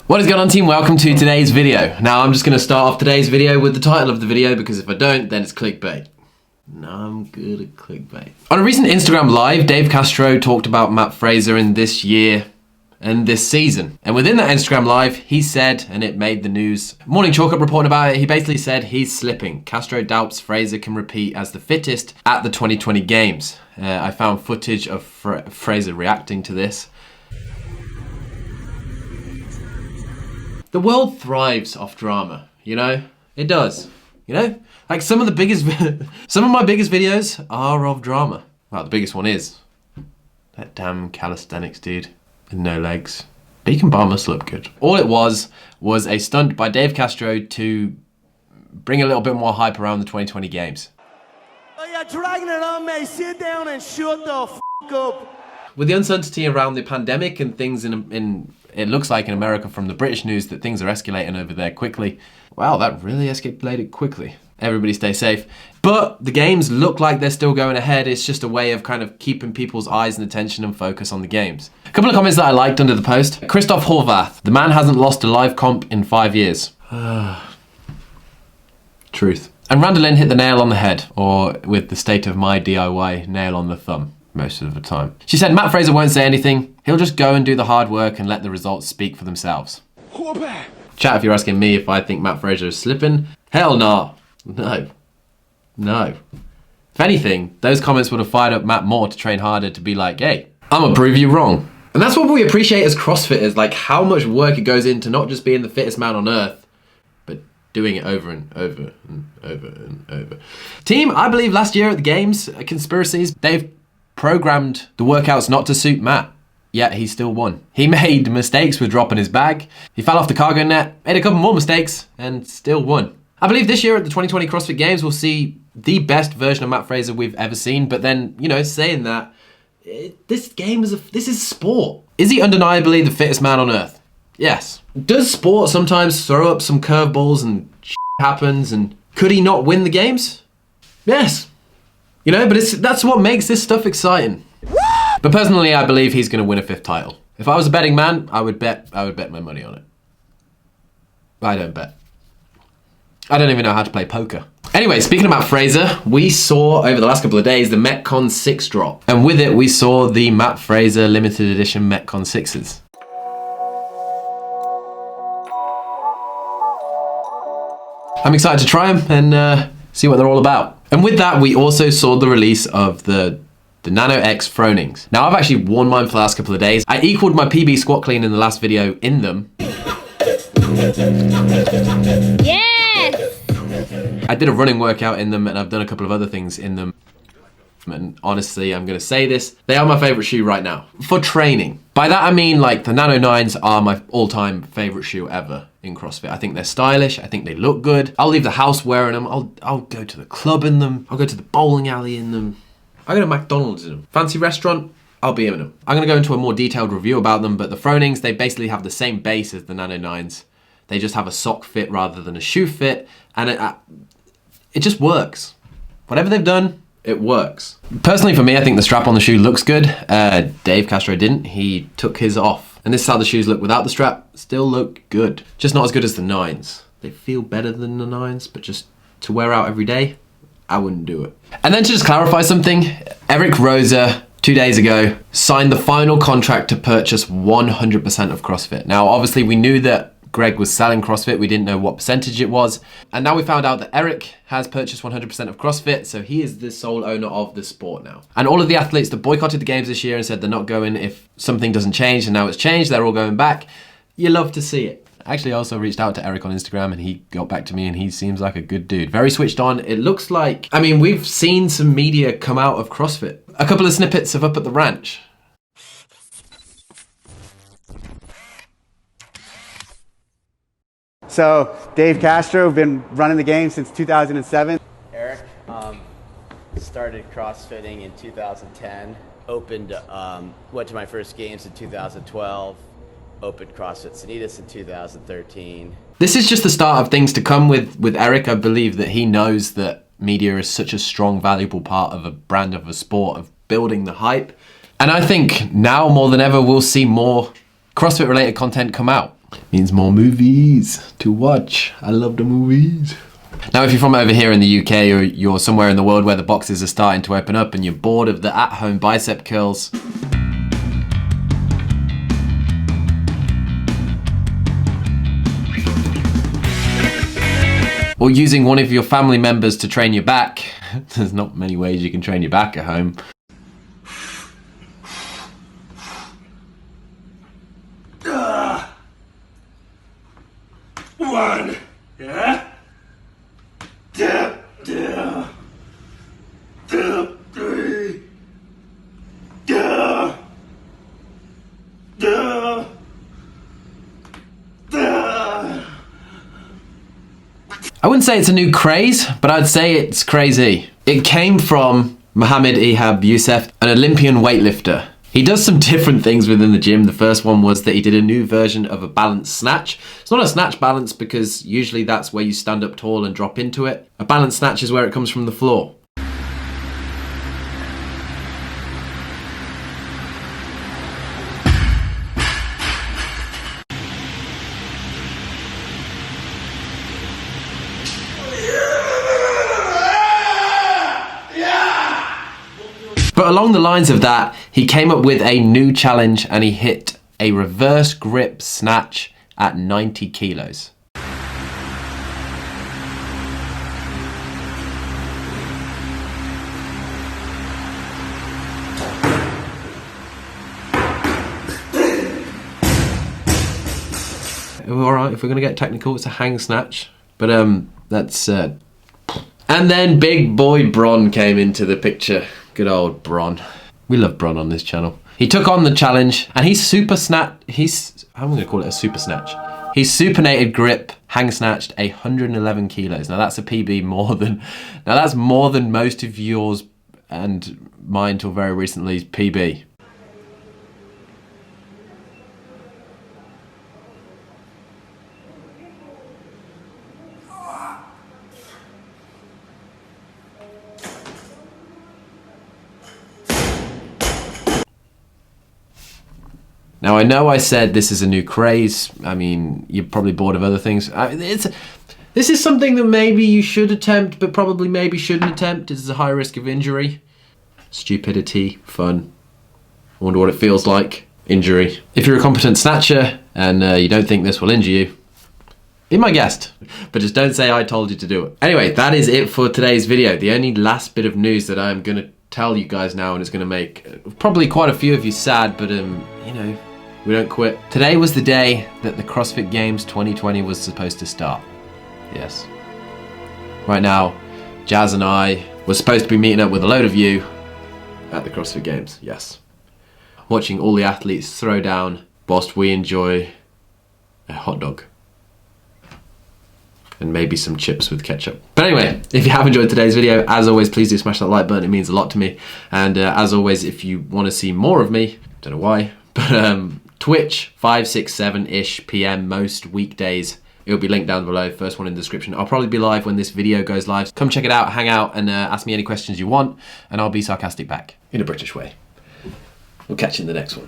What is going on, team? Welcome to today's video. Now I'm just going to start off today's video with the title of the video, because if I don't, then it's clickbait. No, I'm good at clickbait. On a recent Instagram live, Dave Castro talked about Matt Fraser in this year and this season. And within that Instagram live, he said, and it made the news, Morning Chalk Up reporting about it, he basically said he's slipping. Castro doubts Fraser can repeat as the fittest at the 2020 games. I found footage of Fraser reacting to this. The world thrives off drama, you know? It does, you know? Like some of my biggest videos are of drama. Well, the biggest one is that damn calisthenics dude with no legs. Beacon bar must look good. All it was a stunt by Dave Castro to bring a little bit more hype around the 2020 games. Oh, you're dragging it on, mate. Sit down and shut the f*** up. With the uncertainty around the pandemic and things in it looks like in America from the British news that things are escalating over there quickly. Wow, that really escalated quickly. Everybody stay safe. But the games look like they're still going ahead. It's just a way of kind of keeping people's eyes and attention and focus on the games. A couple of comments that I liked under the post. Christoph Horvath, the man hasn't lost a live comp in 5 years. Truth. And Randolin hit the nail on the head, or with the state of my DIY, nail on the thumb. Most of the time. She said Matt Fraser won't say anything. He'll just go and do the hard work and let the results speak for themselves. Chat, if you're asking me if I think Matt Fraser is slipping, hell no. No. If anything, those comments would have fired up Matt more to train harder, to be like, hey, I'm gonna prove you wrong. And that's what we appreciate as CrossFitters, like how much work it goes into not just being the fittest man on earth, but doing it over and over and over and over. Team, I believe last year at the games, conspiracies, they've programmed the workouts not to suit Matt, yet he still won. He made mistakes with dropping his bag, he fell off the cargo net, made a couple more mistakes, and still won. I believe this year at the 2020 CrossFit Games we'll see the best version of Matt Fraser we've ever seen, but then, you know, saying that, this is sport. Is he undeniably the fittest man on earth? Yes. Does sport sometimes throw up some curveballs and shit happens, and could he not win the games? Yes. You know, but that's what makes this stuff exciting. But personally, I believe he's going to win a 5th title. If I was a betting man, I would bet my money on it. I don't bet. I don't even know how to play poker. Anyway, speaking about Fraser, we saw over the last couple of days the Metcon 6 drop. And with it, we saw the Matt Fraser limited edition Metcon 6s. I'm excited to try them and see what they're all about. And with that, we also saw the release of the Nano X Fronings. Now, I've actually worn mine for the last couple of days. I equaled my PB squat clean in the last video in them. Yes! I did a running workout in them, and I've done a couple of other things in them. And honestly, I'm gonna say this, they are my favorite shoe right now for training. By that I mean, like, the Nano 9s are my all-time favorite shoe ever in CrossFit. I think they're stylish, I think they look good. I'll leave the house wearing them, I'll go to the club in them, I'll go to the bowling alley in them, I'll go to McDonald's in them. Fancy restaurant, I'll be in them. I'm gonna go into a more detailed review about them, but the Fronings, they basically have the same base as the Nano 9s. They just have a sock fit rather than a shoe fit, and it just works. Whatever they've done, it works. Personally for me, I think the strap on the shoe looks good. Dave Castro didn't, he took his off. And this is how the shoes look without the strap, still look good. Just not as good as the 9s. They feel better than the 9s, but just to wear out every day, I wouldn't do it. And then to just clarify something, Eric Rosa, 2 days ago, signed the final contract to purchase 100% of CrossFit. Now, obviously we knew that Greg was selling CrossFit, we didn't know what percentage it was. And now we found out that Eric has purchased 100% of CrossFit, so he is the sole owner of the sport now. And all of the athletes that boycotted the games this year and said they're not going if something doesn't change, and now it's changed, they're all going back. You love to see it. Actually, I also reached out to Eric on Instagram and he got back to me, and he seems like a good dude. Very switched on. It looks like, I mean, we've seen some media come out of CrossFit. A couple of snippets of Up at the Ranch. So, Dave Castro, been running the game since 2007. Eric, started CrossFitting in 2010, went to my first games in 2012, opened CrossFit Sanitas in 2013. This is just the start of things to come with Eric. I believe that he knows that media is such a strong, valuable part of a brand, of a sport, of building the hype. And I think now more than ever, we'll see more CrossFit related content come out. Means more movies to watch. I love the movies. Now, if you're from over here in the UK or you're somewhere in the world where the boxes are starting to open up and you're bored of the at-home bicep curls, or using one of your family members to train your back, there's not many ways you can train your back at home. One. Yeah? Two. Three. I wouldn't say it's a new craze, but I'd say it's crazy. It came from Mohammed Ihab Youssef, an Olympian weightlifter. He does some different things within the gym. The first one was that he did a new version of a balance snatch. It's not a snatch balance because usually that's where you stand up tall and drop into it. A balance snatch is where it comes from the floor. But along the lines of that, he came up with a new challenge and he hit a reverse grip snatch at 90 kilos. Alright, if we're gonna get technical, it's a hang snatch. But that's... And then big boy Bronn came into the picture. Good old Bronn. We love Bronn on this channel. He took on the challenge and he super snatched, I'm gonna call it a super snatch. He supinated grip, hang snatched 111 kilos. Now that's a PB that's more than most of yours and mine till very recently's PB. Now I know I said this is a new craze. I mean, you're probably bored of other things. This is something that maybe you should attempt, but probably maybe shouldn't attempt. This is a high risk of injury. Stupidity, fun. I wonder what it feels like. Injury. If you're a competent snatcher and you don't think this will injure you, be my guest. But just don't say I told you to do it. Anyway, that is it for today's video. The only last bit of news that I'm gonna tell you guys now, and it's gonna make probably quite a few of you sad, but you know, we don't quit. Today was the day that the CrossFit Games 2020 was supposed to start. Yes. Right now, Jazz and I were supposed to be meeting up with a load of you at the CrossFit Games. Yes. Watching all the athletes throw down whilst we enjoy a hot dog. And maybe some chips with ketchup. But anyway, if you have enjoyed today's video, as always, please do smash that like button. It means a lot to me. And as always, if you want to see more of me, don't know why, but Twitch, 5, 6, 7-ish PM most weekdays. It'll be linked down below, first one in the description. I'll probably be live when this video goes live. Come check it out, hang out, and ask me any questions you want, and I'll be sarcastic back, in a British way. We'll catch you in the next one.